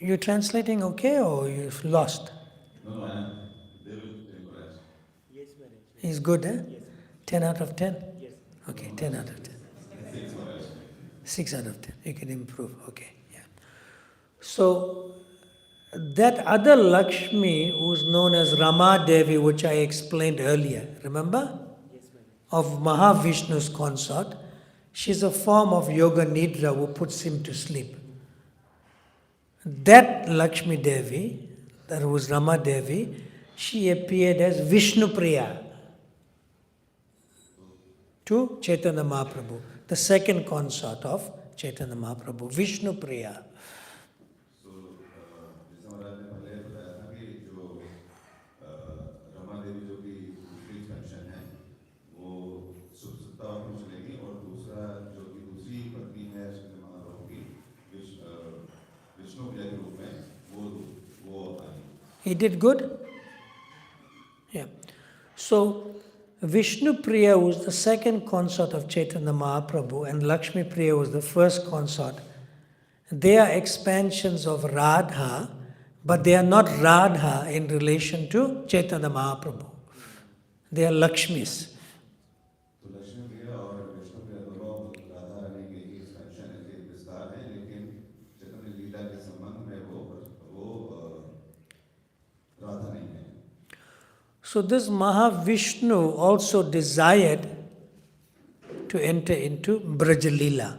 You translating okay or you've lost? No, I am. They will encourage. Yes, Maharaj. He's good, eh? Yes. 10 out of 10? Yes. Okay, 10 out of 10. 6 Maharaj. 6 out of 10. You can improve. Okay, yeah. So, that other Lakshmi who's known as Rama Devi, which I explained earlier, remember? Yes, Maharaj. Of Mahavishnu's consort, she's a form of Yoga Nidra who puts him to sleep. That Lakshmi Devi, that was Rama Devi, she appeared as Vishnu Priya to Chaitanya Mahaprabhu, the second consort of Chaitanya Mahaprabhu, Vishnu Priya. जैसे महाराज ने पहले बताया था कि जो रमा देवी जो कि दूसरी फंक्शन है वो सुप्ता में चलेगी और दूसरा जो कि दूसरी पत्नी है श्री महाप्रभु की विष्णु प्रिया के रूप में वो आई. He did good? Yeah. So, Vishnu Priya was the second consort of Chaitanya Mahaprabhu and Lakshmi Priya was the first consort. They are expansions of Radha, but they are not Radha in relation to Chaitanya Mahaprabhu. They are Lakshmis. तो लक्ष्मी प्रिया और विष्णु प्रिया दोनों राधा रानी के ही function के विस्तार हैं लेकिन चैतन्य लीला के संबंध में वो राधा नहीं है. So this Mahavishnu also desired to enter into Brajalila.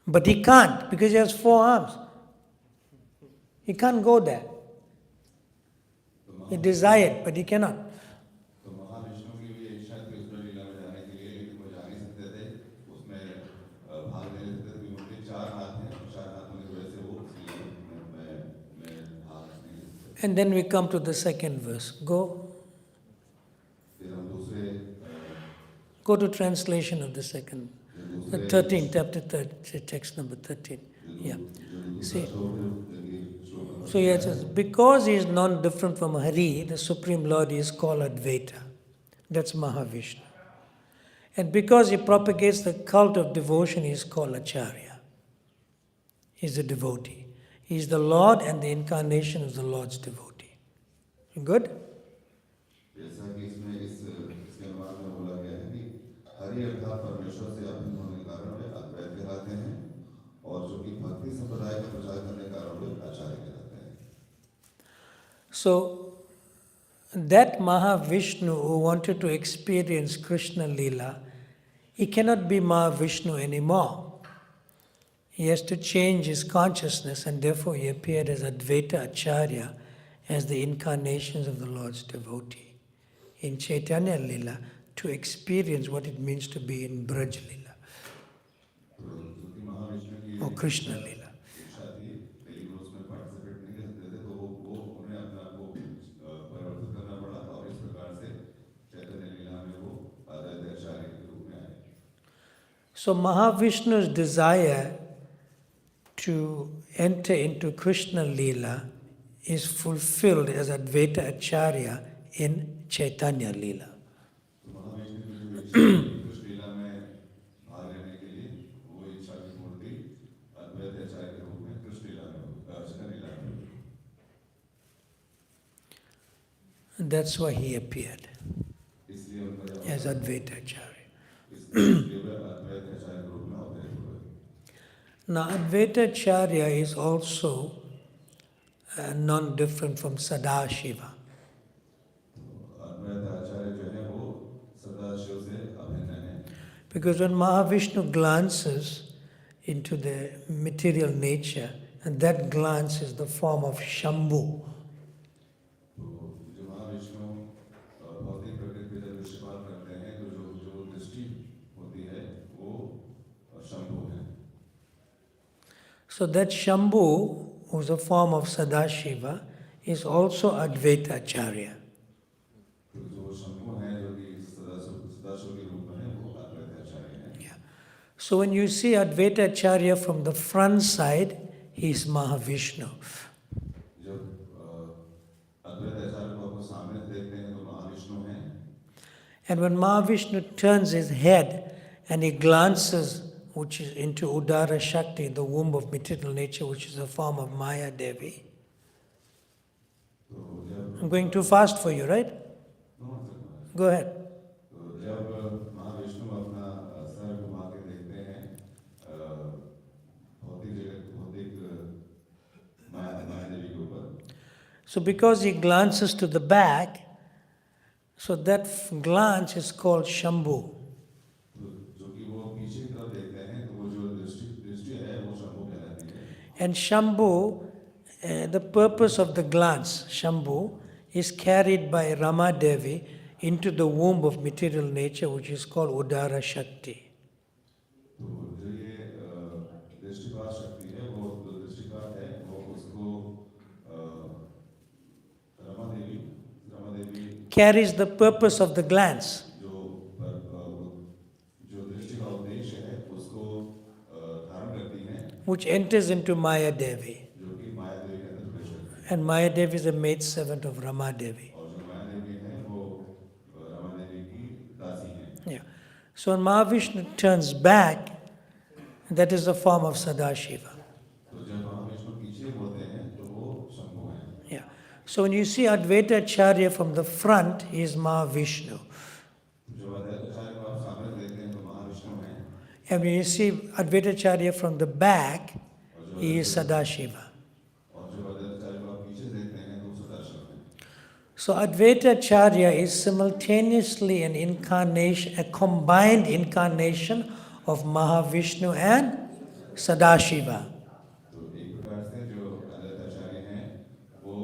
But he can't because he has 4 arms. He can't go there. He desired, but he cannot. तो महाविष्णु की भी इच्छा थी उस लीला में जाने के लिए लेकिन वो जा नहीं सकते थे उसमें भाग नहीं ले सकते थे क्योंकि उनके 4 हाथ हैं और 4 हाथ होने की वजह से वो उस लीला में भाग नहीं ले सकते. And then we come to the second verse. फिर हम दूसरे Go to translation of the second. The 13th, chapter 13, text number 13. Yeah. See. So here it says, because he is non-different from Hari, the Supreme Lord is called Advaita. That's Mahavishnu. And because he propagates the cult of devotion, he is called Acharya. He is a devotee. He is the Lord and the incarnation of the Lord's devotee. Good? जैसा कि इसमें इसके अनुवाद में बोला गया है कि हरि अर्थात परमेश्वर से अभिन्न होने के कारण वे अद्वैत कहलाते हैं और जो कि भक्ति संप्रदाय का प्रचार करने के कारण वे आचार्य कहलाते हैं. So, that Mahavishnu who wanted to experience Krishna Leela, he cannot be Mahavishnu anymore. He has to change his consciousness and therefore he appeared as Advaita Acharya, as the incarnations of the Lord's devotee in Chaitanya Leela to experience what it means to be in Braj Leela or Krishna Leela. इच्छा थी लेकिन उसमें participate नहीं कर सकते थे तो वो उन्हें अपने आप को परिवर्तित करना पड़ा और इस प्रकार से चैतन्य लीला में वो अद्वैत आचार्य के रूप में आए. So Mahavishnu's desire to enter into Krishna Leela is fulfilled as Advaita Acharya in Chaitanya Leela. तो महाविष्णु की जो इच्छा थी कृष्ण लीला में भाग लेने के लिए वो इच्छा की पूर्ति अद्वैत आचार्य के रूप में कृष्ण लीला में चैतन्य लीला में हुई. And that's why he appeared इसलिए उनका as Advaita Acharya. इसलिए वे अद्वैत आचार्य के रूप में अवतरित हुए. Now Advaita Acharya is also non-different from Sadashiva. अद्वैत आचार्य जो है वो सदाशिव से अभिन्न है. Because when Mahavishnu glances into the material nature, and that glance is the form of Shambhu. तो जो महाविष्णु भौतिक प्रकृति पे जब दृष्टिपात करते हैं तो जो दृष्टि होती है वो शंभु है. So that Shambhu, who's a form of Sadashiva, is also Advaita Acharya. तो जो शंभु है जो कि सदाशिव के रूप में है वो अद्वैत आचार्य है. Yeah. So when you see Advaita Acharya from the front side, he is Mahavishnu. जब अद्वैत आचार्य को सामने देखते हैं तो महाविष्णु हैं. And when Mahavishnu turns his head and he glances which is into Udara Shakti, the womb of material nature, which is a form of Maya Devi. तो जब I'm going too fast for you, right? Go ahead. तो जब महाविष्णु अपना sir घुमा के देखते हैं भौतिक जगत भौतिक माया देवी के ऊपर So because he glances to the back, so that glance is called Shambhu. तो जो कि वो पीछे की तरफ देखते हैं तो वो जो दृष्टि दृष्टि है वो शंभु कहलाती है And Shambhu, the purpose of the glance, Shambhu, is carried by Rama Devi into the womb of material nature, which is called Udara Shakti. तो जो ये दृष्टिपात शक्ति है वो जो दृष्टिपात है वो उसको Rama Devi Carries the purpose of the glance. जो दृष्टि का उद्देश्य है उसको धारण करती है Which enters into Maya Devi. जो कि माया देवी के अंदर प्रवेश करती है And Maya Devi is a maidservant of Rama Devi. और जो माया देवी है वो रमा देवी की दासी है Yeah. So when Mahavishnu turns back, that is the form of Sadashiva. तो जब महाविष्णु पीछे होते हैं तो वो शंभु हैं Yeah. So when you see Advaita Acharya from the front, he is Mahavishnu. जो अद्वैताचार्य को आप सामने देखते हैं तो महाविष्णु हैं And when you see Advaita Acharya from the back, he is Sadashiva. और जो अद्वैताचार्य को आप पीछे देखते हैं तो वो सदाशिव हैं So Advaita Acharya is simultaneously an incarnation, a combined incarnation of Mahavishnu and Sadashiva. तो एक प्रकार से जो अद्वैताचार्य हैं वो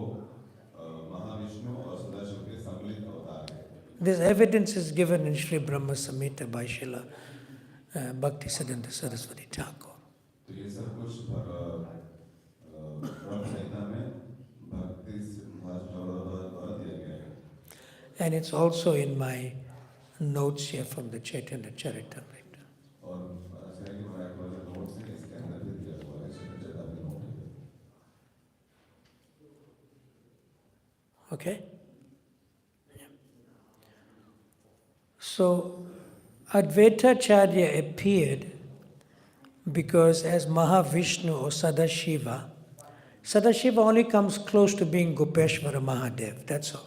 महाविष्णु और सदाशिव के सम्मिलित अवतार हैं This evidence is given in Sri Brahma Samhita by Srila Bhaktisiddhanta Saraswati Thakur. तो ये सब कुछ ब्रह्म संहिता में भक्ति द्वारा दिया गया है And it's also in my notes here from the Chaitanya Charitamrita. और आचार्य के महाराज का जो नोट्स है इसके अंदर भी दिया हुआ है चैतन्य नोट है Okay? Yeah. So Advaita Acharya appeared because as Mahavishnu or Sadashiva, Sadashiva only comes close to being Gopeshwara Mahadev, that's all.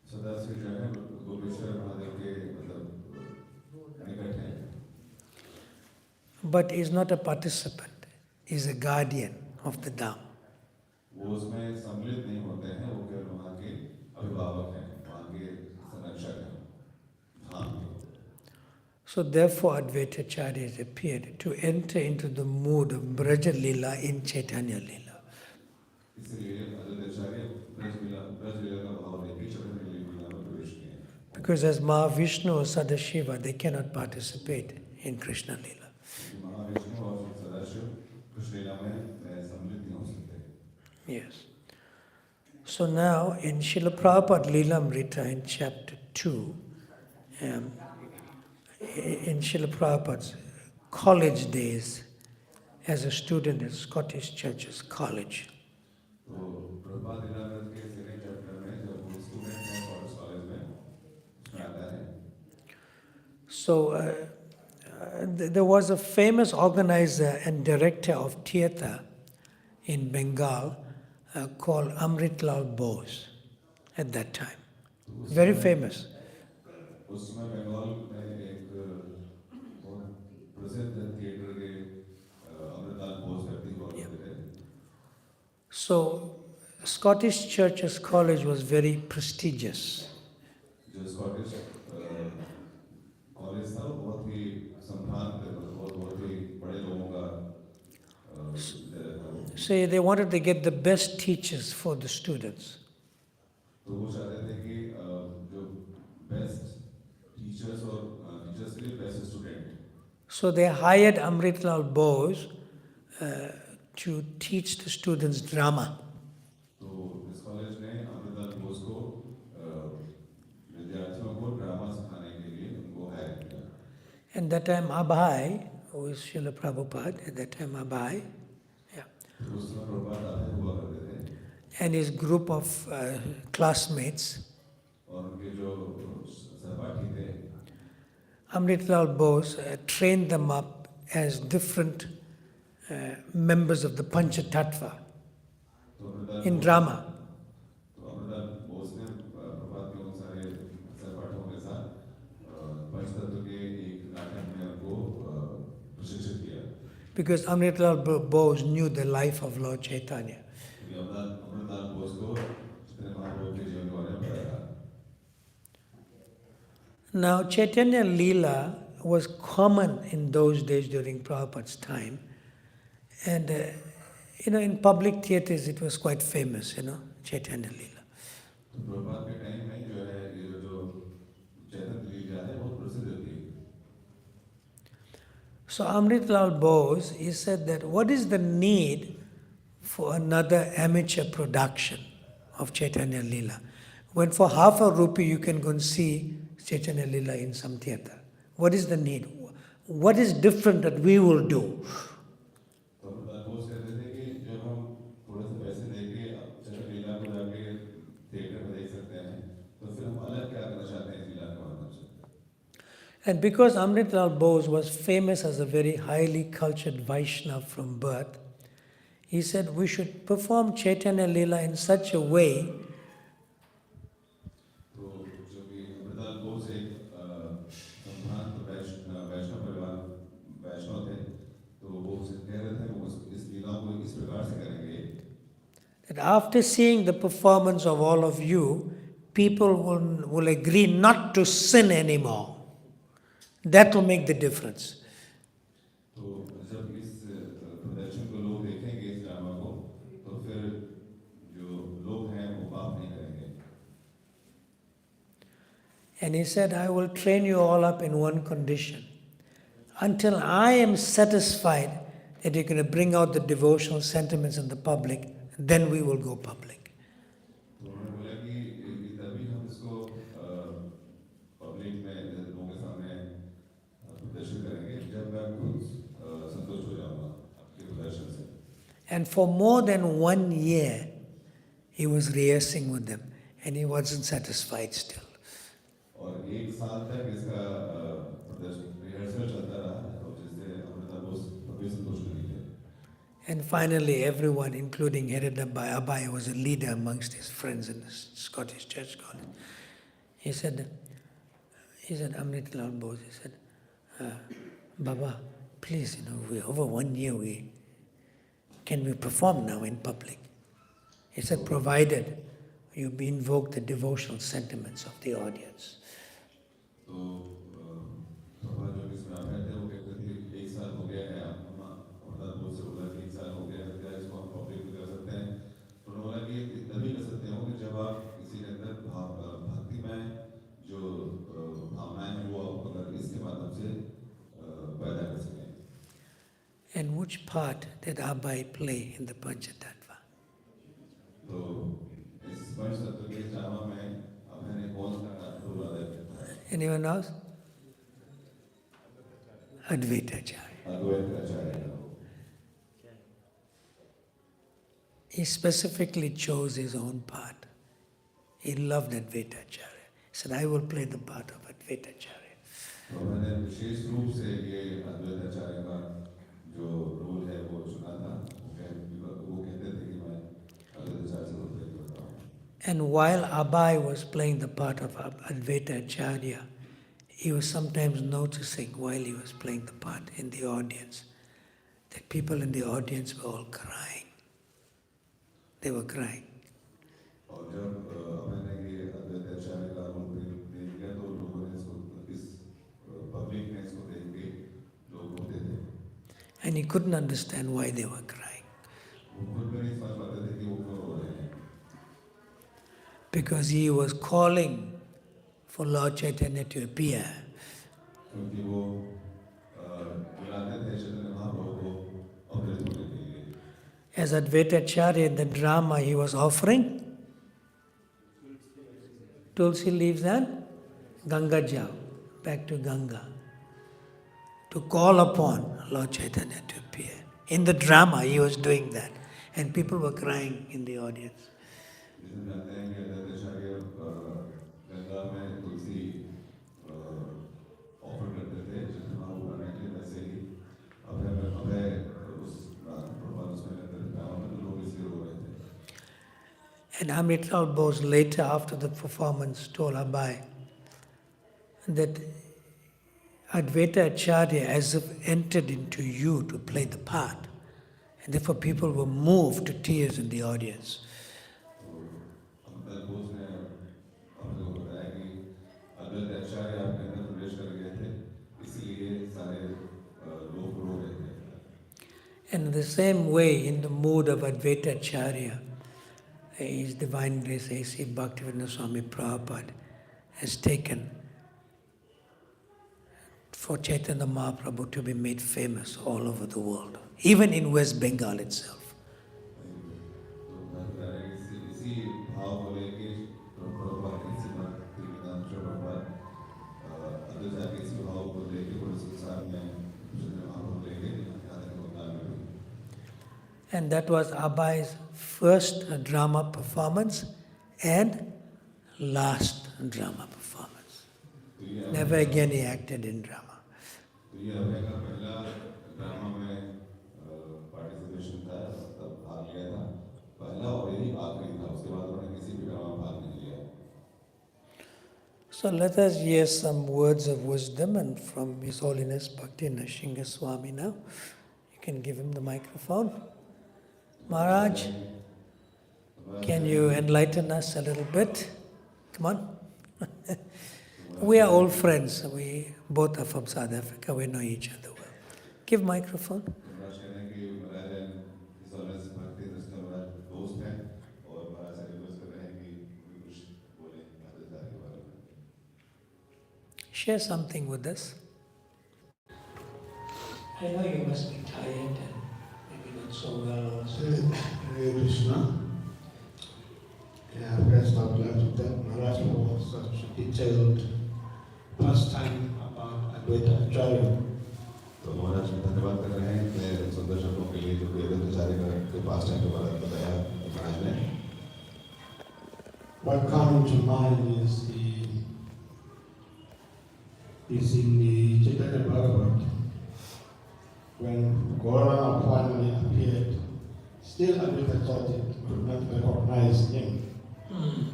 Sadashiv जो है गोपेश्वर महादेव के मतलब निकट हैं But is not a participant, is a guardian of the Dham. वो उसमें सम्मिलित नहीं होते हैं वो केवल वहाँ के अभिभावक हैं वहाँ के संरक्षक हैं धाम के So therefore Advaita Acharya has appeared to enter into the mood of Braja Lila in Chaitanya Lila. इसलिए अद्वैताचार्य ब्रज लीला का भाव लेके चैतन्य लीला में प्रवेश किए हैं Because as Mahavishnu or Sadashiva, they cannot participate in Krishna Lila. क्योंकि महाविष्णु और सदाशिव कृष्ण लीला में सम्मिलित नहीं हो सकते Yes. So now in Srila Prabhupada Lilamrita in chapter 2, in Srila Prabhupada's college days as a student at Scottish Church's college, तो प्रभुपाद लीलामृत के second chapter में जब वो स्टूडेंट हैं कॉलेज में उसमें आता है so there was a famous organizer and director of theatre in Bengal called Amritlal Bose at that time. Very famous. उस समय बंगाल में एक बहुत प्रसिद्ध थिएटर के अमृतलाल बोस व्यक्ति हुआ करते थे So Scottish Church's College was very prestigious. जो स्कॉटिश कॉलेज था वो बहुत ही संभ्रांत बहुत ही बड़े लोगों का विद्यालय था वो So they wanted to get the best teachers for the students. तो वो चाहते थे कि जो बेस्ट टीचर्स और टीचर्स के लिए best student So they hired Amritlal Bose to teach the students drama. तो इस कॉलेज ने अमृतलाल बोस को विद्यार्थियों को ड्रामा सिखाने के लिए उनको हायर किया And that time Abhay, who is Srila Prabhupada, at that time Abhay, yeah, तो उस समय प्रभुपाद आते हुआ करते थे and his group of classmates और उनके जो सहपाठी थे Amritlal Bose trained them up as different members of the Panchatattva तो अमृतलाल in बोस drama. अमृतलाल बोस ने प्रभात के उन सारे सहपाठियों के साथ पंचतत्व के एक नाटक में उनको प्रशिक्षित किया। Because Amritlal Bose knew the life of Lord Chaitanya. क्योंकि अमृतलाल बोस को चैतन्य महाप्रभु के जीवन के बारे में पता था। Now, Chaitanya Leela was common in those days during Prabhupada's time. And, in public theatres it was quite famous, Chaitanya Leela. तो प्रभात के टाइम में जो है ये जो चैतन्य लीला है बहुत प्रसिद्ध थी। So Amritlal Bose, he said that what is the need for another amateur production of Chaitanya Leela? When for half a rupee you can go and see Chaitanya Leela in some theatre. What is the need? What is different that we will do? तो अमृतलाल बोस कहते थे कि जब हम थोड़े से पैसे देके चैतन्य लीला को जाके थिएटर में देख सकते हैं तो फिर हम अलग क्या करना चाहते हैं इस लीला के माध्यम से। And because Amritlal Bose was famous as a very highly cultured Vaishnava from birth, he said we should perform Chaitanya Leela in such a way तो जो कि अमृतलाल बोस एक संभ्रांत वैष्णव परिवार वैष्णव थे तो वो कह रहे थे वो इस लीला को इस प्रकार से करेंगे that after seeing the performance of all of you, people will agree not to sin anymore. That will make the difference. तो जब इस प्रदर्शन को लोग देखेंगे इस ड्रामा को तो फिर जो लोग हैं वो पाप नहीं करेंगे। And he said, I will train you all up in one condition. Until I am satisfied that you're going to bring out the devotional sentiments in the public, then we will go public. तो उन्होंने बोला कि तभी हम इसको public में लोगों के सामने प्रदर्शन करेंगे जब मैं खुद संतुष्ट हो जाऊंगा आपके प्रदर्शन से। And for more than 1 year, he was rehearsing with them, and he wasn't satisfied still. और एक साल तक इसका प्रदर्शन रिहर्सल चलता रहा और जिससे अमृतलाल बोस कभी संतुष्ट नहीं थे। And finally, everyone, including headed by Abai, who was a leader amongst his friends in the Scottish Church College, he said, Amritlal Bose, he said, Baba, please, we over 1 year, can we perform now in public? He said, provided you invoke the devotional sentiments of the audience. तो प्रभा जो इसमें आप थे वो कहते थे एक साल हो गया है अमृतलाल बोस से बोला कि एक साल हो गया है क्या इसको हम पब्लिक में कर सकते हैं तो उन्होंने बोला कि तभी कर सकते हो कि जब आप किसी के अंदर भक्ति में जो भावनाएं हैं वो आप अगर इसके माध्यम से पैदा कर सकें। And which part did Abai play in the Panchatattva? तो इस पंचतत्व के ड्रामा में आपने कौन सा रोल अदा किया? Anyone else? Advaitacharya. Advaitacharya. He specifically chose his own part. He loved Advaitacharya. He said, I will play the part of Advaitacharya. तो मैंने विशेष रूप से ये अद्वैताचार्य का जो रोल है वो चुना था वो कहते थे कि मैं अद्वैताचार्य से रोल प्ले करता हूँ। And while Abai was playing the part of Advaitacharya, he was sometimes noticing while he was playing the part in the audience that people in the audience were all crying. They were crying. और जब मैंने ये अद्वैताचार्य का role play किया तो लोगों ने इसको इस पब्लिक ने इसको देख के लोग रोते थे। And he couldn't understand why they were crying. वो खुद भी नहीं समझ पाते थे कि वो क्यों रो रहे हैं। Because he was calling for Lord Chaitanya to appear. क्योंकि वो बुलाते थे चैतन्य महाप्रभु को अवतरित होने के लिए। As Advaitacharya in the drama, he was offering tulsi leaves and Ganga Jal, back to Ganga, to call upon Lord Chaitanya to appear. In the drama, he was doing that, and people were crying in the audience. जिसे जानते हैं कि अद्वैताचार्य गंगा में तुलसी offer करते And Amrital Bose later, after the performance, told Abai that Advaita Acharya as if entered into you to play the part. And therefore people were moved to tears in the audience. Amitabh Bose ने अपने को बताया कि अद्वैत आचार्य आपके अंदर प्रवेश कर गए थे, इसलिए सारे लोग रो रहे थे. And in the same way, in the mood of Advaita Acharya, His Divine Grace A.C. Bhaktivedanta Swami Prabhupada has taken for Chaitanya Mahaprabhu to be made famous all over the world, even in West Bengal itself. इसी भाव को लेके प्रभुपाद की सीमा प्रभुपाद अद्वैत के इसी भाव को लेके पूरे संसार में लेके And that was Abhai's first drama performance and last drama performance. Never again he acted in drama. तो ये अभय का पहला ड्रामा में पार्टिसिपेशन था, तब भाग लिया था, पहला और यही आखिरी था, उसके बाद उन्होंने किसी भी ड्रामा में भाग नहीं लिया. So let us hear some words of wisdom and from His Holiness Bhakti Nrsimha Swami now. You can give him the microphone. Maharaj, can you enlighten us a little bit? Come on. We are old friends. We both are from South Africa. We know each other well. Give microphone. Share something with us. I know you must be tired and maybe not so well also. Hare Krishna. Yeah, first I would like to thank Maharaj for such a detailed pastime about Advaita Acharya. तो महाराज धन्यवाद कर रहे हैं इतने सुंदर शब्दों के लिए जो अद्वैत आचार्य के पास टाइम के बारे में बताया महाराज ने. What comes to mind is in the Chaitanya Bhagavat when Gauranga finally appeared. Still Advaita Acharya could not recognize him.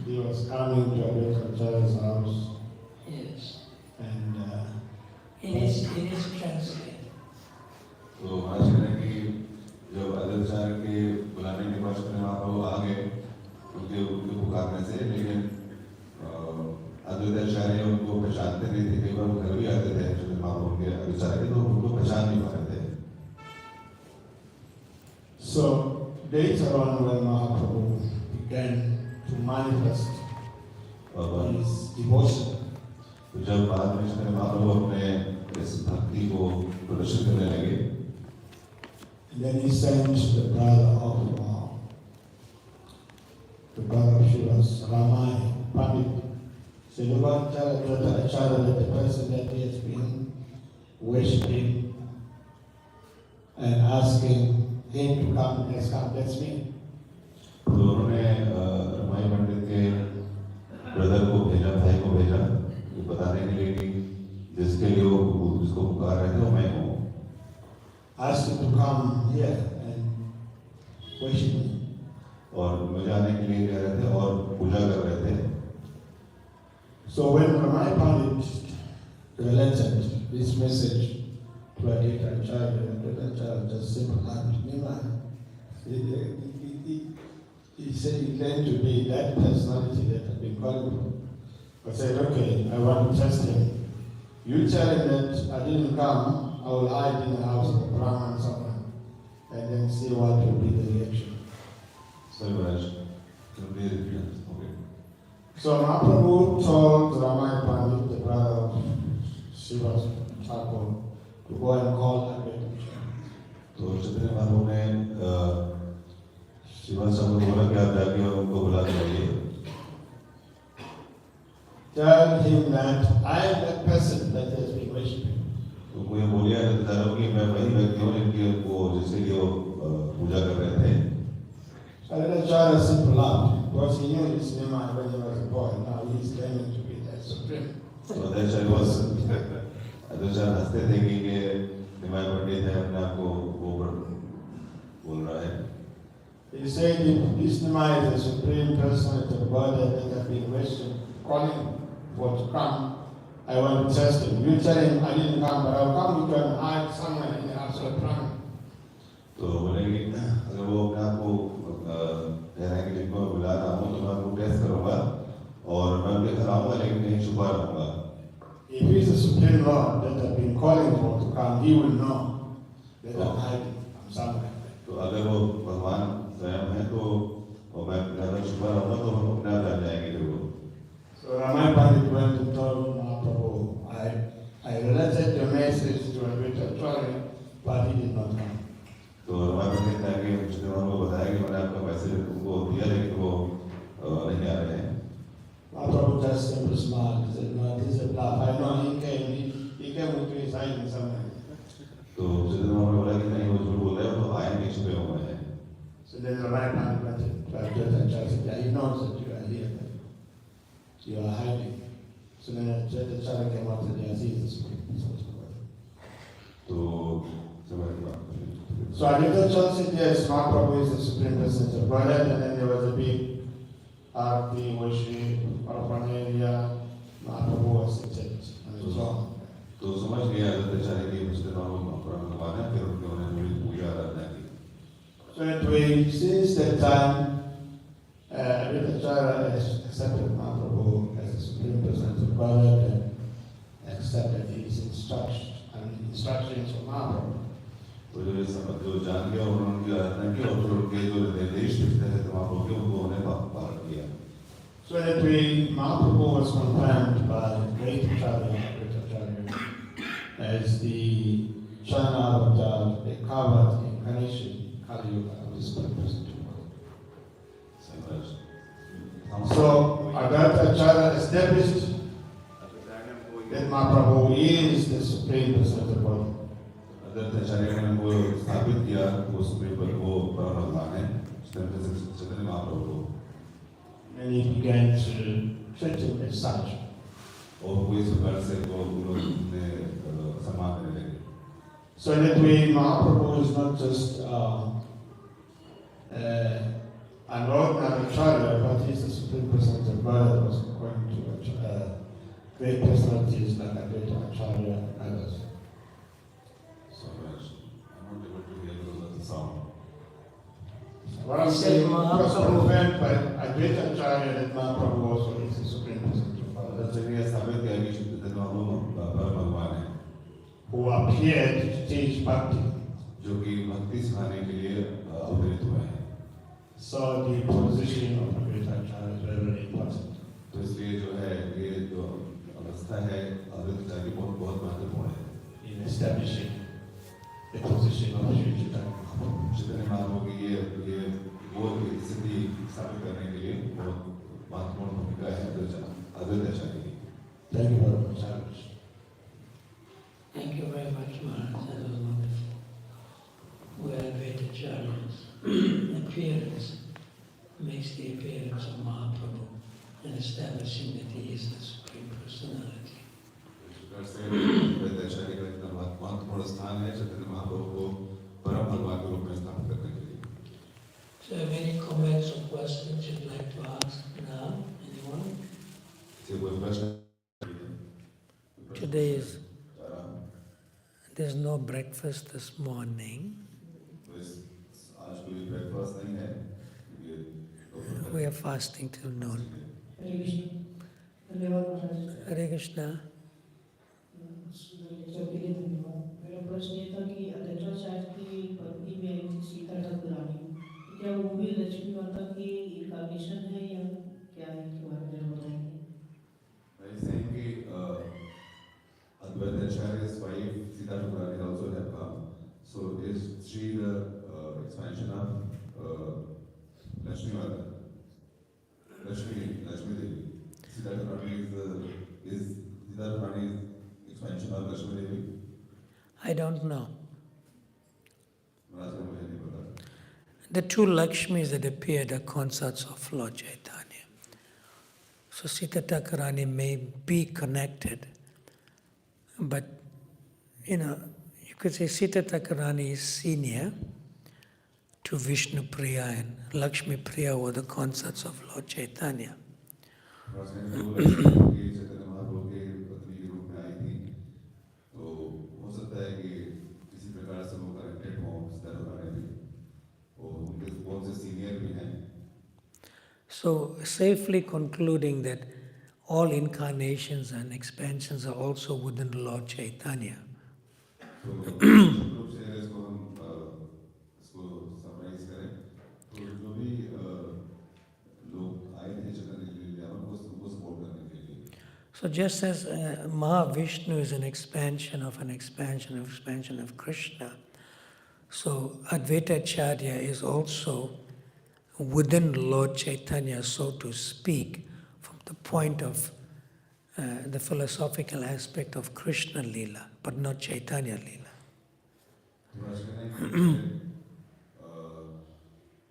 He was coming to Advaita Acharya's house. Yes. And In his translate. तो महाराज कह रहे हैं कि जब अद्वैत आचार्य के बुलाने के बाद चैतन्य महाप्रभु आ गए उनके पुकारने से, लेकिन अद्वैत आचार्य उनको पहचानते नहीं थे. कई बार वो घर भी आते थे चैतन्य महाप्रभु के आचार्य के, तो उनको पहचान नहीं पाते थे. so later on when Mahaprabhu began to manifest his devotion, तो जब बाद में चैतन्य महाप्रभु अपने इस भक्ति को प्रदर्शित करने लगे, then he sent the brother of Shiva's Ramai Pandit. Said, "You want to tell Advaita Acharya that the person that he has been worshipping and asking him to come has come. That's me." तो उन्होंने रमाई पंडित के brother को भेजा, भाई को भेजा, ये बताने के लिए कि जिसके लिए वो जिसको पुकार रहे थे वो मैं हूँ. Asked him to come here and worship me. और मुझे आने के लिए कह रहे थे और पूजा कर रहे थे. So when Ramai Pandit related this message to Advaita Acharya, Advaita Acharya just simply laughed. He said he claimed to be that personality that had been called for. I said, okay, I want to test him. You tell him that I didn't come, I will hide in the house of Brahman someone and then see what will be the reaction. So Maharaj, okay. So Mahaprabhu told Ramai Pandit, the brother of Shiva Thakur, to go and call Advaita Acharya. तो चैतन्य महाप्रभु ने शिवा साहब को बोला कि आप जाके और उनको बुला के लाइए. Tell him that I am that person that has been worshipping. तो कोई बोलिया कि मैं वही व्यक्ति हूँ जिनकी वो जिसके लिए वो पूजा कर रहे थे. Advaita Acharya simply laughed because he knew his name when he was a boy. Now he is claiming to be that supreme. तो अद्वैत हंसते थे कि ये निमाय पंडित है, अपने आप को वो बोल रहा है. He said if Isnama is the supreme personality of God that has been questioned, calling for to come, I want to test him. You tell him I didn't come, but I'll come with you and hide somewhere in the absolute plan. तो बोलेंगे अगर वो अपने आप को कह रहे हैं कि जिनको मैं बुला रहा हूँ तो मैं उनको टेस्ट करूँगा और मैं उनके घर आऊँगा लेकिन नहीं छुपा रहूँगा. If he is the supreme Lord that has been calling for to come, he will know that I'm hiding from somewhere. तो अगर वो भगवान स्वयं है तो मैं ज़्यादा छुपा रहूँगा तो हम अपने आप जान जाएंगे जरूर. So Ramay Pandit went and told Mahaprabhu, I related your message to a greater Acharya, but he did not come. तो हमारे पंडित ने आगे मुझे उनको बताया कि मैंने आपका मैसेज उनको दिया लेकिन वो नहीं आ रहे हैं. Mahaprabhu just simply smiled. He said, no, this is a bluff. I know he came with you, he's hiding somewhere. तो चंद्रमा ने बोला कि नहीं वो झूठ बोल रहे हो तो आए नहीं छुपे हुए हैं. So then Ramay Pandit went to Acharya said, yeah, he knows that you are here, but you are hiding. So then Acharya came out and said, yes, he is the supreme person. तो समझ गया. So Acharya said, yes, Mahaprabhu is the supreme person of Godhead, and then there was a big arti, worship, paraphernalia. Mahaprabhu was seated on his throne. तो समझ गया आचार्य की मुझसे normal भगवान है फिर उनके उन्होंने पूजा आराधना की. So anyway, since that time, Acharya has accepted Mahaprabhu as the supreme person of Godhead and accepted his instructions from Mahaprabhu. तो जो जान गया उन्होंने उनकी आराधना की और फिर उनके जो निर्देश दिखते हैं महाप्रभु के उनको उन्हें पालन किया. So that way, Mahaprabhu was confirmed by great Acharya as the Chana Avatar, the covered incarnation, Kali Yuga of the Supreme Person of God. So Advaita Acharya established that Mahaprabhu is the Supreme Person of God. आचार्य ने वो स्थापित किया वो supreme वो परम भगवान है Chaitanya Mahaprabhu. And he began to treat him as such. और वो इस प्रकार से वो उन्होंने सम्मान करने लगे. So in that way, Mahaprabhu is not just an ordinary Acharya, but he is the Supreme Personality of God, also according to great personalities like Advaita Acharya and others. I'm not able to hear because of the sound. What I'm saying was confirmed by Advaita Acharya that Mahaprabhu also is the Supreme Personality of God, आचार्य स्थापित किया कि चैतन्य महाप्रभु परम भगवान है who appeared to teach bhakti. जो कि भक्ति सिखाने के लिए अवतरित हुए हैं. So the position of Advaita Acharya is very, very important. तो इसलिए जो है ये जो अवस्था है अद्वैत आचार्य की बहुत महत्वपूर्ण है In establishing the position of Sri Chaitanya Mahaprabhu. Chaitanya Mahaprabhu की ये वो स्थिति स्थापित करने के लिए बहुत महत्वपूर्ण भूमिका है अद्वैत आचार्य की. Thank you very much, Harish. Thank you very much, Maharaj. That was wonderful. Where Acharya's appearance makes the appearance of Mahaprabhu and establishing that he is the Supreme Personality. अद्वैत आचार्य का इतना महत्वपूर्ण स्थान है चैतन्य महाप्रभु को परम भगवान के रूप में स्थापित करने के लिए. So, have any comments or questions you'd like to ask now? Anyone? कोई प्रश्न? Today is, there's no breakfast this morning. आज कोई ब्रेकफास्ट नहीं है. We are fasting till noon. हरे कृष्ण. धन्यवाद महाराज. Hare Krishna. लेक्चर के लिए धन्यवाद. मेरा प्रश्न ये था कि अध्यक्षाचार्य की पत्नी में आई थी सीता ठाकुरानी, क्या वो भी लक्ष्मी माता की इनकार्नेशन है या क्या है, इसके बारे में बताएंगे? I saying कि Advaita Acharya's wife Sita Thakurani also have come. So is she the expansion of Lakshmi Mata? Lakshmi Devi. Sita Thakurani is Sita ठाकुरानी's expansion of Lakshmi Devi? I don't know. महाराज का मुझे नहीं पता. The two Lakshmis that appeared are consorts of Lord Chaitanya. So Sita Thakurani may be connected, but you could say Sita Thakurani is senior to Vishnu Priya and Lakshmi Priya were the consorts of Lord Chaitanya. राजकन्या जो लक्ष्मी के चैतन्य महाप्रभु के पत्नी के रूप में आई थी, तो हो सकता है कि किसी प्रकार से वो कनेक्टेड हों सीता रानी भी, और उनके बहुत से सीनियर भी हैं. So, safely concluding that all incarnations and expansions are also within Lord Chaitanya. तो निश्चित रूप से अगर इसको हम इसको समराइज करें, तो जो भी लोग आए थे चैतन्य लीला में उनको सपोर्ट करने के लिए. So just as Mahavishnu is an expansion of an expansion of expansion of Krishna, so Advaita Acharya is also within Lord Chaitanya, so to speak, from the point of the philosophical aspect of Krishna Leela, but not Chaitanya Leela. तो आज कहना है कि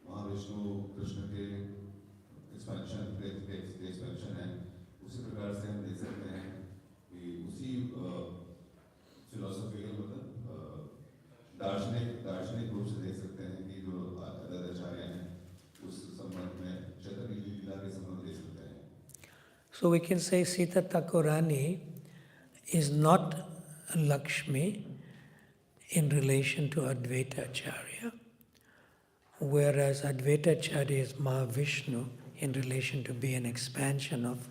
महाविष्णु कृष्ण के expansion है, उसी प्रकार से हम देख सकते हैं कि उसी फिलोसॉफिकल मतलब दार्शनिक रूप से देख सकते हैं कि जो आचार्य हैं उस संबंध में चैतन्य लीला के संबंध देख सकते हैं. So we can say Sita Thakurani is not Lakshmi in relation to Advaita Acharya, whereas Advaita Acharya is Mahavishnu in relation to be an expansion of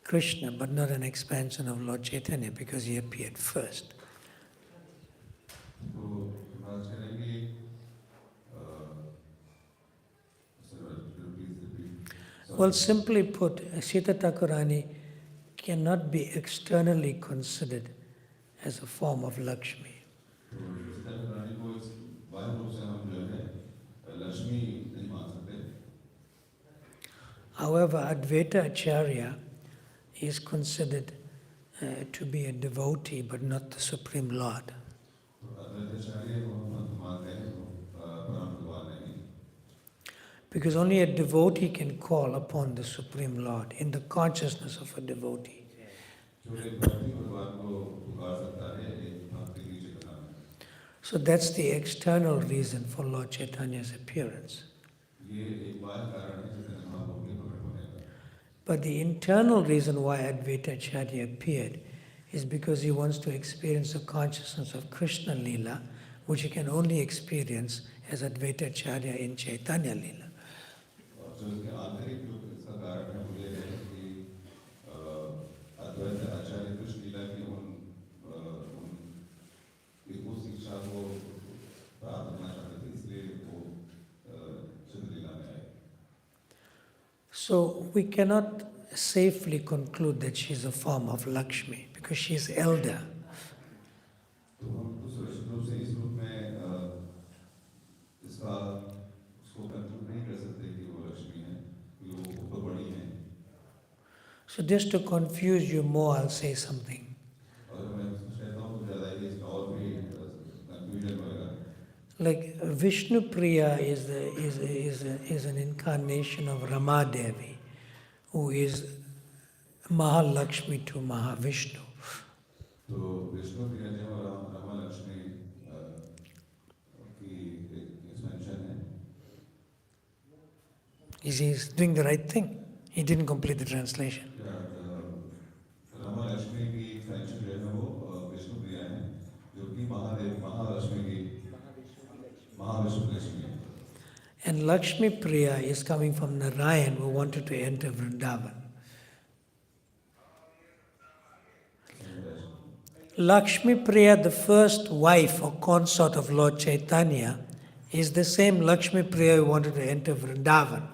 Krishna, but not an expansion of Lord Chaitanya because he appeared first. तो आज करेंगे Well, simply put, Sita Thakurani cannot be externally considered as a form of Lakshmi. तो सीता रानी को इस बाह्य रूप से हम जो है लक्ष्मी नहीं मान सकते. However, Advaita Acharya is considered to be a devotee but not the Supreme Lord. तो अद्वैताचार्य को हम मानते हैं, परम भगवान नहीं. Because only a devotee can call upon the Supreme Lord in the consciousness of a devotee. जो एक भक्ति भगवान को पुकार सकता है एक भक्ति की चेतना में. So that's the external reason for Lord Chaitanya's appearance. ये एक बाह्य कारण है चैतन्य महाप्रभु के प्रकट होने का. But the internal reason why Advaita Acharya appeared is because he wants to experience the consciousness of Krishna Leela, which he can only experience as Advaita Acharya in Chaitanya Leela. और जो इसके आंतरिक जो इसका कारण है वो ये है कि अद्वैत आचार्य कृष्ण लीला की उस शिक्षा को प्राप्त करना चाहते थे, इसलिए वो चैतन्य लीला में आए. So we cannot safely conclude that she is a form of Lakshmi because she is elder. तो हम तो सुरक्षित रूप से इस रूप में इसका उसको कंक्लूड नहीं कर सकते कि वो लक्ष्मी है, कि वो बहुत बड़ी है. So just to confuse you more, I'll say something. और मैं कहता हूँ तो ज़्यादा ही इसका और भी कंफ्यूजन होएगा. Like Vishnu Priya is an incarnation of Rama Devi, who is Mahalakshmi to Mahavishnu. तो विष्णु प्रिया जी और रमा लक्ष्मी की एक्सपेंशन है. He's doing the right thing. He didn't complete the translation. Rama Lakshmi की एक्सपेंशन जो है वो विष्णु प्रिया है, जो कि महालक्ष्मी की महाविष्णु लक्ष्मी है. And Lakshmi Priya is coming from Narayan, who wanted to enter Vrindavan. Lakshmi Priya, the first wife or consort of Lord Chaitanya, is the same Lakshmi Priya who wanted to enter Vrindavan.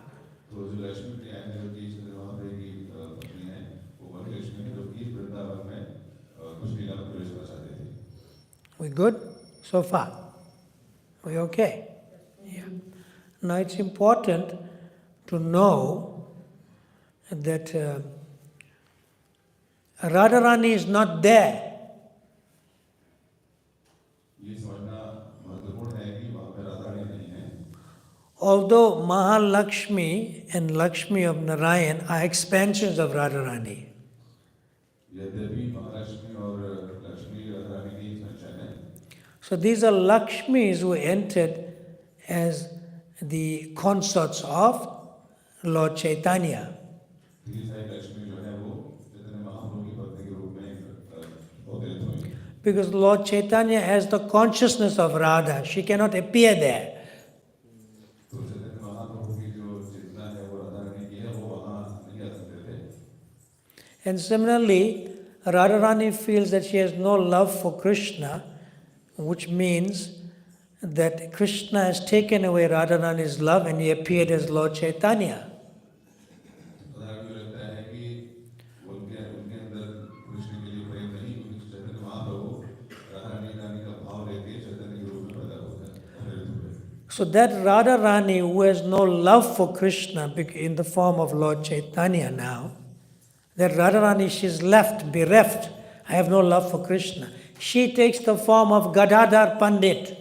तो जो लक्ष्मी प्रिया है जो कि चंद्रमाप्रिय की पत्नी है, वो वही लक्ष्मी है जो कि वृंदावन में कृष्ण लीला में प्रवेश करना चाहते थे. We good so far? We okay? Yeah. Now it's important to know that Radharani is not there. ये समझना महत्वपूर्ण है कि वहाँ पे राधा रानी नहीं है. Although Mahalakshmi and Lakshmi of Narayan are expansions of Radharani. यद्यपि महालक्ष्मी और लक्ष्मी राधा रानी की एक्सपेंशन है. So these are Lakshmis who entered as the consorts of Lord Chaitanya. तीन साइड लक्ष्मी जो है वो चैतन्य महाप्रभु की पत्नी के रूप में अवतरित हुई। Because Lord Chaitanya has the consciousness of Radha, she cannot appear there. तो चैतन्य महाप्रभु की जो चेतना है वो राधा रानी की है, वो वहाँ नहीं आ सकते थे। And similarly, Radharani feels that she has no love for Krishna, which means that Krishna has taken away Radharani's love and he appeared as Lord Chaitanya. Radha Rani को लगता है कि उनके उनके अंदर कृष्ण के लिए प्रेम नहीं, क्योंकि चैतन्य महाप्रभु राधा रानी का भाव लेके चैतन्य के रूप में पैदा होकर अवतरित हुए। So that Radharani, who has no love for Krishna in the form of Lord Chaitanya now, that Radharani, she's left, bereft, I have no love for Krishna. She takes the form of Gadadhar Pandit.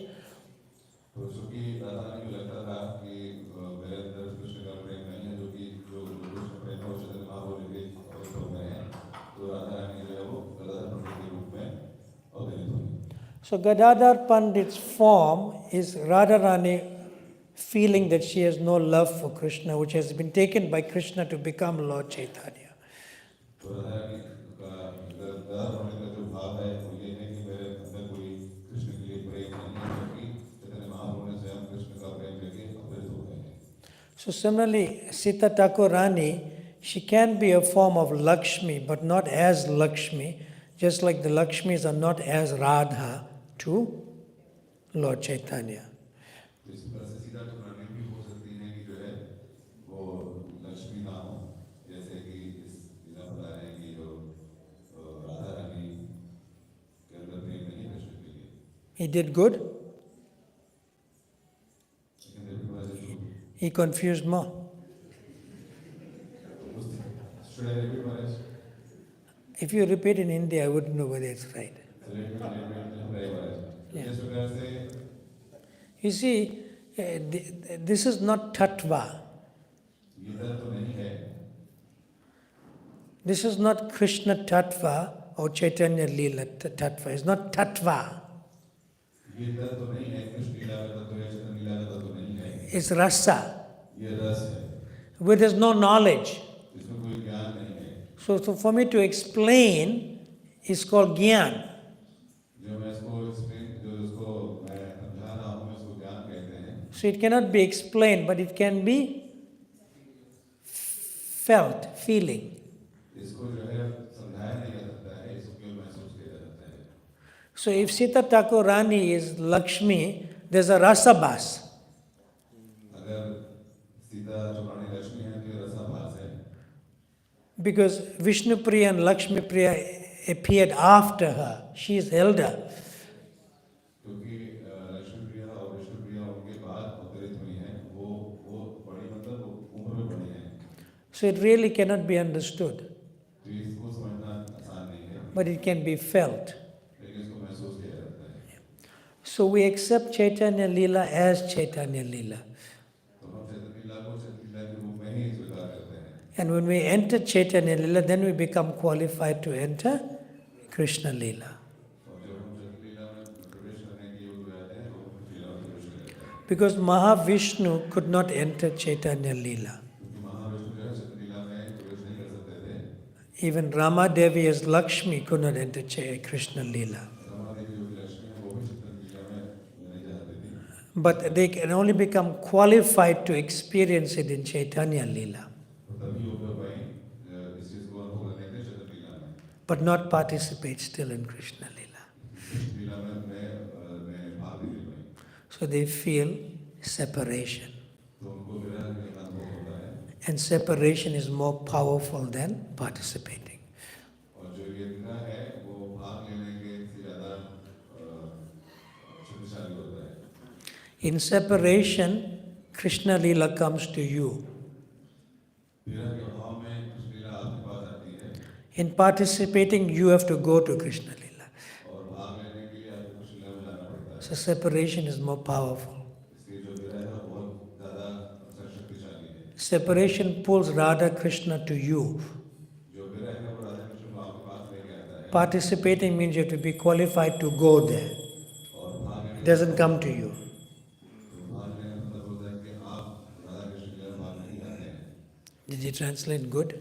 तो चूंकि राधा रानी को लगता था कि मेरे अंदर कृष्ण का प्रेम नहीं है, जो कृष्ण प्रेम है वो चैतन्य महाप्रभु के अवतरित हो गए हैं, तो राधा रानी जो है वो गदाधर पंडित के रूप में अवतरित हुई। So Gadadhar Pandit's form is Radharani feeling that she has no love for Krishna, which has been taken by Krishna to become Lord Chaitanya. तो राधा रानी का गदाधर पंडित का जो भाव है वो ये है कि मेरे अंदर कोई कृष्ण के लिए प्रेम नहीं है, क्योंकि चैतन्य महाप्रभु ने स्वयं कृष्ण का प्रेम लेके अवतरित हो गए हैं। So similarly, Sita Thakurani, she can be a form of Lakshmi, but not as Lakshmi, just like the Lakshmis are not as Radha to Lord Chaitanya. इस तरह से सीता ठाकुरानी भी हो सकती है कि जो है वो लक्ष्मी ना हो, जैसे कि इस बिना बता रहे हैं कि जो राधा रानी के अंदर प्रेम नहीं कृष्ण के लिए। He did good, लेकिन देवी महाराज जो he confused more. should I repeat Maharaj? If you repeat in Hindi, I wouldn't know whether it's right. इस प्रकार से You see, this is not tattva. ये दर्द तो नहीं है, This is not Krishna tattva or Chaitanya Leela tattva. It's not tattva. ये दर्द तो नहीं है, कृष्ण लीला का तत्व है, चैतन्य लीला का तत्व नहीं है, It's rasa, ये रस है, where there's no knowledge. इसमें कोई ज्ञान नहीं है। So for me to explain is called gyan. जो मैं इसको उसको मैं समझा रहा हूँ, इसको ज्ञान कहते हैं। So it cannot be explained, but it can be felt, feeling. इसको जो है समझाया नहीं जा सकता है, इसको केवल महसूस किया जा सकता है। So if Sita Thakurani is Lakshmi, there's a rasabas. अगर सीता चौरानी लक्ष्मी है तो ये रसाभास है, Because Vishnu Priya and Lakshmi Priya appeared after her. She is elder. क्योंकि लक्ष्मी प्रिया और विष्णु प्रिया उनके बाद अवतरित हुई हैं, वो बड़ी मतलब उम्र में बड़ी हैं, So it really cannot be understood, तो इसको समझना आसान नहीं है, but it can be felt. लेकिन इसको महसूस किया जाता है। So we accept Chaitanya Leela as Chaitanya Leela. तो हम चैतन्य लीला को चैतन्य लीला के रूप में ही स्वीकार करते हैं, And when we enter Chaitanya Leela, then we become qualified to enter Krishna Leela. और जब हम चैतन्य लीला में प्रवेश करने के योग्य हो जाते हैं तो हम कृष्ण लीला में प्रवेश कर जाते हैं, Because Mahavishnu could not enter Chaitanya Leela. क्योंकि महाविष्णु जो है चैतन्य लीला में प्रवेश नहीं कर सकते थे। Even Rama Devi as Lakshmi could not enter Krishna Leela. Rama Devi जो कि लक्ष्मी है वो भी चैतन्य लीला में नहीं जा सकती थी, But they can only become qualified to experience it in Chaitanya Leela, तो तभी योग्य हो पाई इस चीज को अनुभव करने के लिए चैतन्य लीला में। but not participate still in Krishna Leela. Krishna लीला में भाग नहीं ले पाई, So they feel separation. तो उनको विरह का अनुभव होता है, And separation is more powerful than participating. और जो ये विरह है वो भाग लेने के से ज़्यादा शक्तिशाली होता है। In separation, Krishna Leela comes to you. विरह के भाव में कृष्ण लीला आपके पास आती है, In participating, you have to go to Krishna Leela. और भाग लेने के लिए आपको कृष्ण लीला में जाना पड़ता है। So separation is more powerful. इसलिए जो विरह है वो बहुत ज़्यादा शक्तिशाली है। Separation pulls Radha Krishna to you. जो विरह है वो राधा कृष्ण को आपके पास लेके आता है, Participating means you have to be qualified to go there. और भाग लेने It doesn't come to you. भाग लेने you translate good?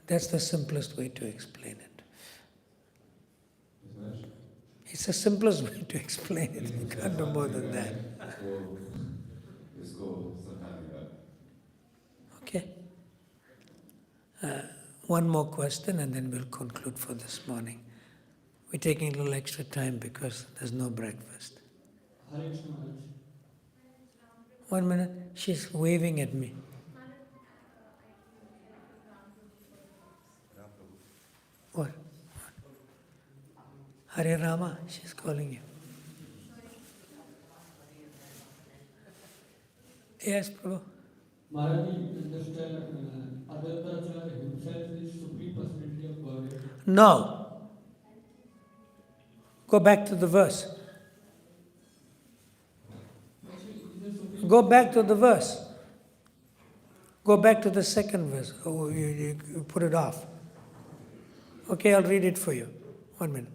That's the simplest way to explain it. It's the simplest way to explain it. You can't do more than that. इसको समझाने का Okay? One more question and then we'll conclude for this morning. We're taking a little extra time because there's no breakfast. Hare Krishna Maharaj. 1 minute. She's waving at me. What? Hare Rama, she's calling you. Yes, Prabhu. Maharaj, we understand Advaita Acharya himself is Supreme Personality of Godhead. No. Go back to the verse. Go back to the verse. Go back to the second verse. Oh, you put it off. Okay, I'll read it for you. 1 minute.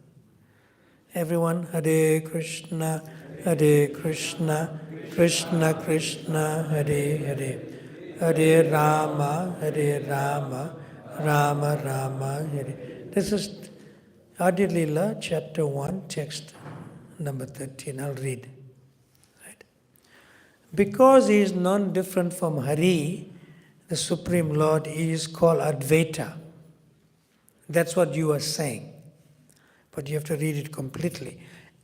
Everyone, Hare Krishna, Krishna Krishna, Hare Hare, Hare Rama, Rama Rama, Hare. This is Adi Leela, chapter 1, text number 13. I'll read. Right. Because he is non-different from Hari, the Supreme Lord, he is called Advaita. That's what you are saying. But you have to read it completely.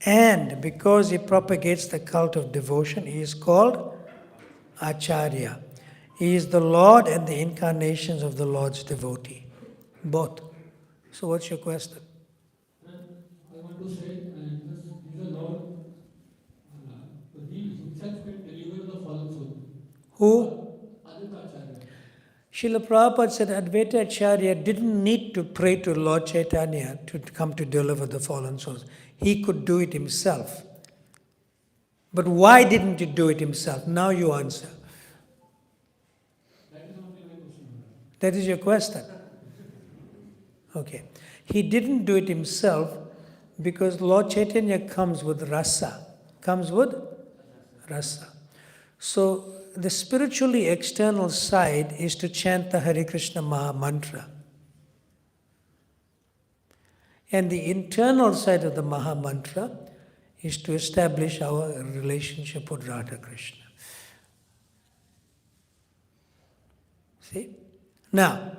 And because he propagates the cult of devotion, he is called Acharya. He is the Lord and the incarnations of the Lord's devotee. Both. So what's your question? I want to say, he's a Lord, he himself can deliver the fallen soul. Who? Advaita Acharya. Srila Prabhupada said Advaita Acharya didn't need to pray to Lord Chaitanya to come to deliver the fallen souls. He could do it himself. But why didn't he do it himself? Now you answer. That is only my question. That is your question. Okay. He didn't do it himself because Lord Chaitanya comes with rasa. So the spiritually external side is to chant the Hare Krishna Maha Mantra. And the internal side of the Maha Mantra is to establish our relationship with Radha Krishna. See? Now,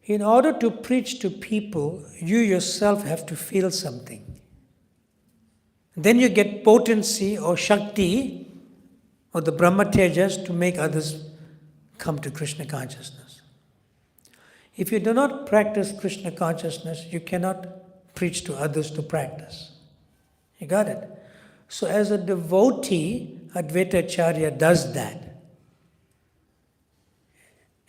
in order to preach to people, you yourself have to feel something. Then you get potency or Shakti or the Brahma Tejas to make others come to Krishna consciousness. If you do not practice Krishna consciousness, you cannot preach to others to practice. You got it? So as a devotee, Advaita Acharya does that.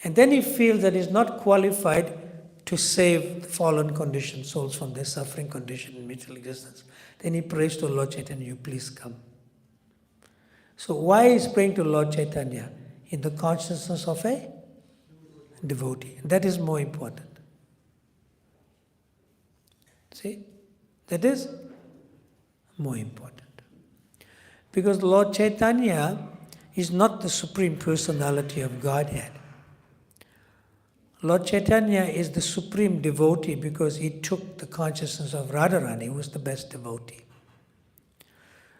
And then he feels that he's not qualified to save the fallen conditioned souls from their suffering condition in material existence. Then he prays to Lord Chaitanya, you please come. So why is praying to Lord Chaitanya? In the consciousness of a devotee. That is more important. See? That is more important. Because Lord Chaitanya is not the Supreme Personality of Godhead. Lord Chaitanya is the supreme devotee because he took the consciousness of Radharani, who was the best devotee.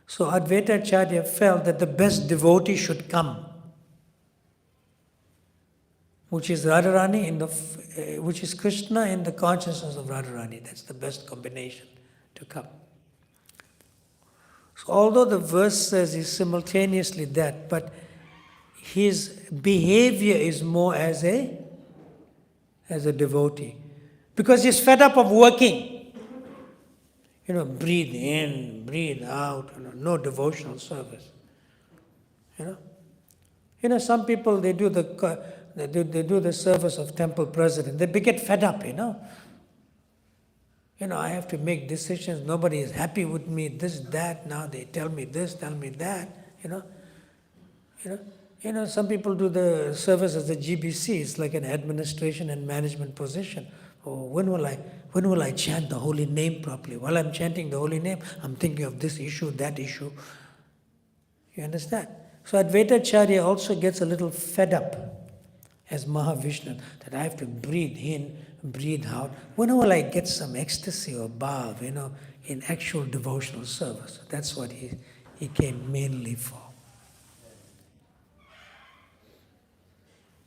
So Advaita Acharya felt that the best devotee should come, which is Radharani which is Krishna in the consciousness of Radharani. That's the best combination to come. So although the verse says he's simultaneously that, but his behavior is more as a devotee. Because he's fed up of working. Breathe in, breathe out, no devotional service. Some people, they do the service of temple president. They get fed up, I have to make decisions. Nobody is happy with me, this, that. Now they tell me this, tell me that, some people do the service as a GBC. It's like an administration and management position. Oh, when will I chant the holy name properly? While I'm chanting the holy name, I'm thinking of this issue, that issue. You understand? So Advaitacharya also gets a little fed up as Mahavishnu, that I have to breathe in, breathe out. When will I get some ecstasy or bhav, in actual devotional service? That's what he came mainly for.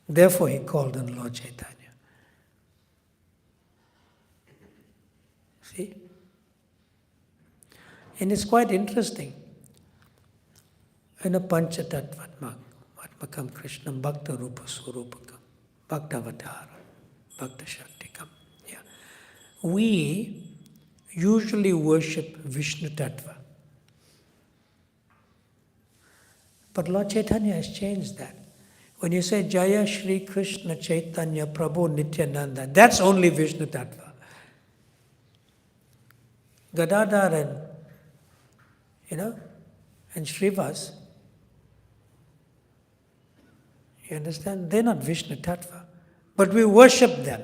Therefore he called on Lord Chaitanya. See? And it's quite interesting. Panchatattvatmakam Krishna Bhakta Rupa Surupakam Bhakta Avatara Bhakta Shaktikam. Yeah. We usually worship Vishnu Tattva. But Lord Chaitanya has changed that. When you say Jaya Shri Krishna Chaitanya Prabhu Nityananda, that's only Vishnu Tattva. Gadadhar and Srivas, you understand? They're not Vishnu Tattva. But we worship them.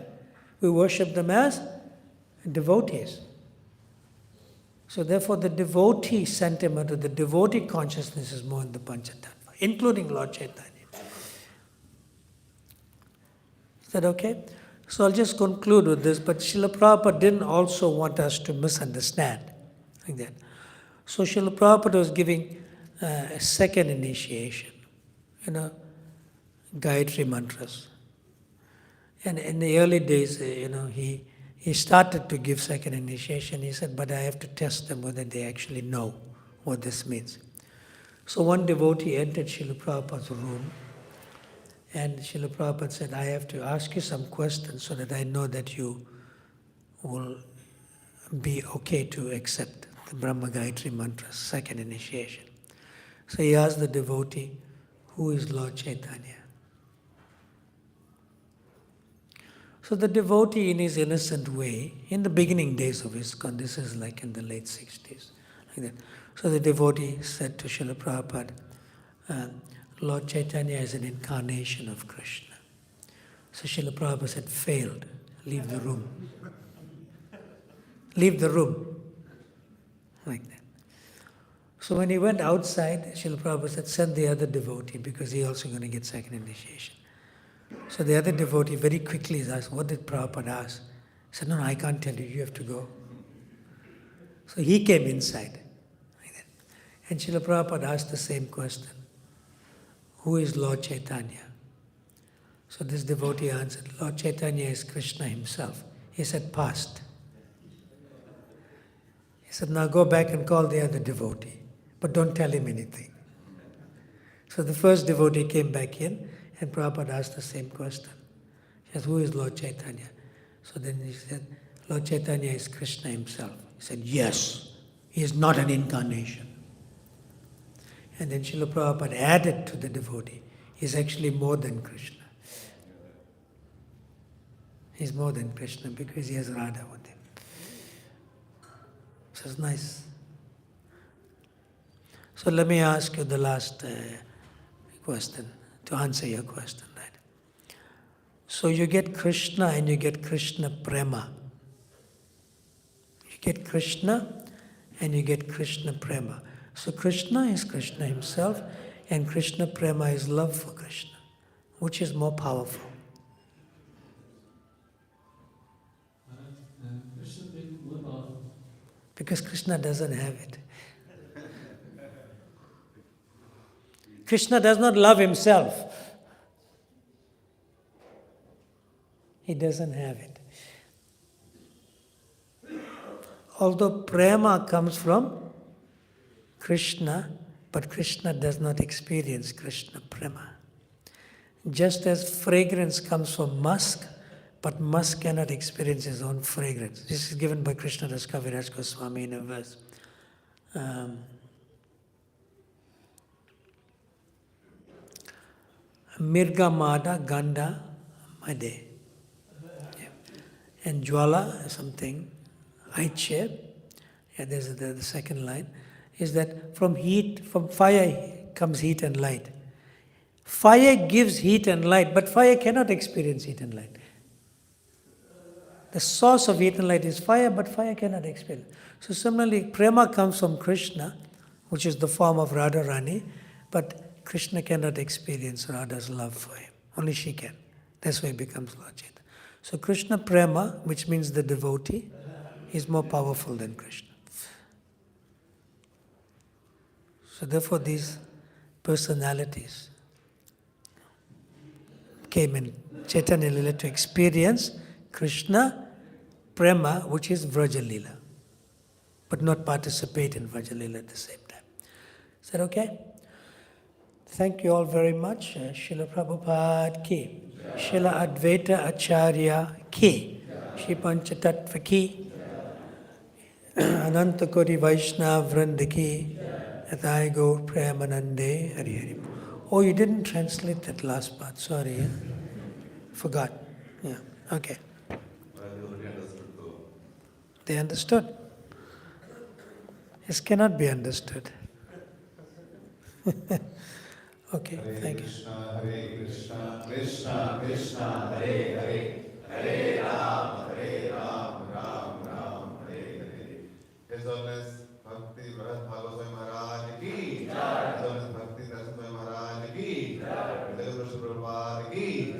We worship them as devotees. So therefore the devotee sentiment or the devotee consciousness is more in the Panchatattva, including Lord Chaitanya. Is that okay? So I'll just conclude with this, but Srila Prabhupada didn't also want us to misunderstand like that. So Srila Prabhupada was giving a second initiation, Gayatri mantras. And in the early days, he started to give second initiation. He said, but I have to test them whether they actually know what this means. So one devotee entered Srila Prabhupada's room, and Srila Prabhupada said, I have to ask you some questions so that I know that you will be okay to accept the Brahma Gayatri Mantra, second initiation. So he asked the devotee, who is Lord Chaitanya? So the devotee, in his innocent way, in the beginning days of ISKCON, this is like in the late 60s, like that. So the devotee said to Srila Prabhupada, Lord Chaitanya is an incarnation of Krishna. So Srila Prabhupada said, failed, leave the room. Leave the room. Like that. So when he went outside, Srila Prabhupada said, send the other devotee because he's also going to get second initiation. So the other devotee very quickly asked, what did Prabhupada ask? He said, no, I can't tell you, you have to go. So he came inside. Like that. And Srila Prabhupada asked the same question. Who is Lord Chaitanya? So this devotee answered, Lord Chaitanya is Krishna himself. He said, past. He said, now go back and call the other devotee, but don't tell him anything. So the first devotee came back in, and Prabhupada asked the same question. He said, who is Lord Chaitanya? So then he said, Lord Chaitanya is Krishna himself. He said, yes, he is not an incarnation. And then Srila Prabhupada added to the devotee, he's actually more than Krishna. He's more than Krishna because he has Radha with him. So it's nice. So let me ask you the last question, to answer your question, right? So you get Krishna and you get Krishna Prema. You get Krishna and you get Krishna Prema. So Krishna is Krishna himself and Krishna Prema is love for Krishna. Which is more powerful? Krishna being more powerful. Because Krishna doesn't have it. Krishna does not love himself. He doesn't have it. Although prema comes from Krishna, but Krishna does not experience Krishna prema. Just as fragrance comes from musk, but musk cannot experience his own fragrance. This is given by Krishna Das Kaviraj Goswami in a verse. Mirga Mada Ganda Made. And Jwala, something, Aiche, there's the second line, is that from fire comes heat and light. Fire gives heat and light, but fire cannot experience heat and light. The source of heat and light is fire, but fire cannot experience. So similarly, prema comes from Krishna, which is the form of Radharani, but Krishna cannot experience Radha's love for him. Only she can. That's why he becomes Lord Chaitanya. So Krishna Prema, which means the devotee, is more powerful than Krishna. So therefore these personalities came in Chaitanya Lila to experience Krishna Prema, which is Vraja Lila, but not participate in Vraja Lila at the same time. Is that okay? Thank you all very much. Srila Prabhupada ki, Srila Advaita Acharya ki, Shri Panchatattva ki, Ananta Koti Vaishnava Vrinda ki, Athai Gaur Premanande Hari Hari. Oh, you didn't translate that last part, sorry. Yeah? Forgot. Yeah, okay. They understood. This cannot be understood. Okay, thank you. Hare Krishna, Krishna Krishna, Hare Hare, Hare Ram, Ram Ram, Hare Hare. His Holiness Bhakti Bharat Bhagavata Maharaj ki, His Holiness Bhakti Darshan Maharaj ki, Jagat Prabhupada ki,